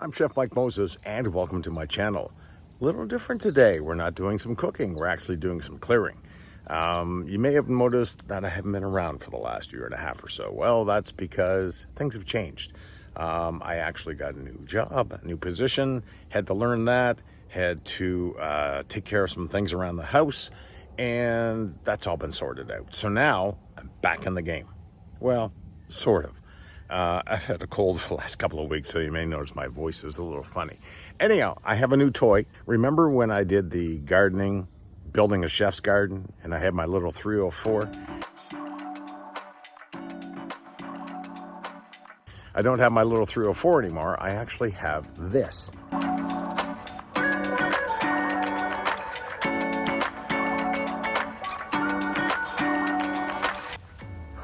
I'm Chef Mike Moses, and welcome to my channel. A little different today. We're not doing some cooking. We're actually doing some clearing. You may have noticed that I haven't been around for the last year and a half or so. Well, that's because things have changed. I actually got a new job, a new position, had to learn that, had to take care of some things around the house, and that's all been sorted out. So now I'm back in the game. Well, sort of. I've had a cold for the last couple of weeks, so you may notice my voice is a little funny. Anyhow, I have a new toy. Remember when I did the gardening, building a chef's garden, and I had my little 304? I don't have my little 304 anymore. I actually have this.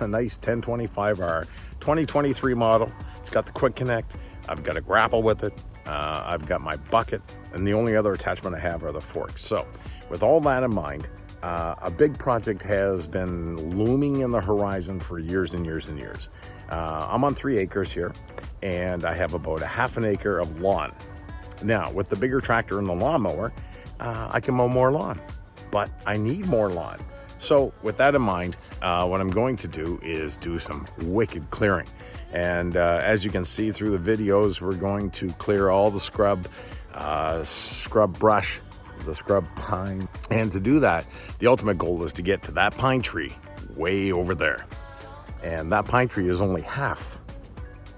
A nice 1025R 2023 model. It's got the quick connect. I've got a grapple with it. I've got my bucket, and the only other attachment I have are the forks. So with all that in mind, a big project has been looming in the horizon for years and years and years. I'm on 3 acres here, and I have about a half an acre of lawn. Now, with the bigger tractor and the lawnmower, I can mow more lawn, but I need more lawn. So with that in mind, what I'm going to do is do some wicked clearing. And as you can see through the videos, we're going to clear all the scrub brush, the scrub pine. And to do that, the ultimate goal is to get to that pine tree way over there. And that pine tree is only half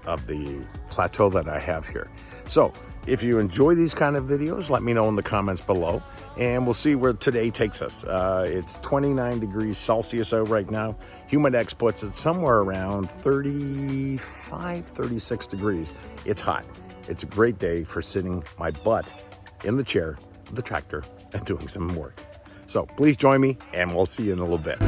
of the plateau that I have here. So if you enjoy these kind of videos, let me know in the comments below, and we'll see where today takes us. It's 29 degrees Celsius out right now. Humidex puts it somewhere around 35, 36 degrees. It's hot. It's a great day for sitting my butt in the chair, the tractor, and doing some work. So please join me, and we'll see you in a little bit.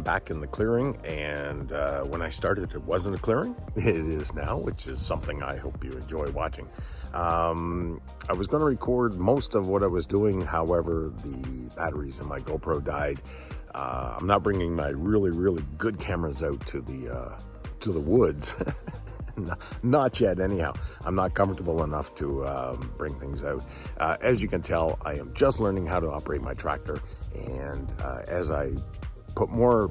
back in the clearing, and when I started, it wasn't a clearing. It is now, which is something I hope you enjoy watching. I was going to record most of what I was doing, however, the batteries in my GoPro died. I'm not bringing my really good cameras out to the woods. Not yet, anyhow. I'm not comfortable enough to bring things out. As you can tell, I am just learning how to operate my tractor, and as I put more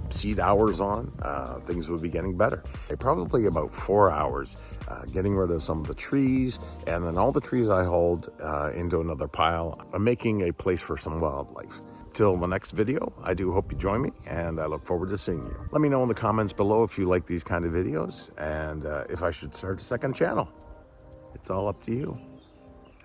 seed hours on, things will be getting better. Probably about 4 hours getting rid of some of the trees, and then all the trees I hold into another pile. I'm making a place for some wildlife. Till the next video, I do hope you join me, and I look forward to seeing you. Let me know in the comments below if you like these kind of videos, and if I should start a second channel. It's all up to you.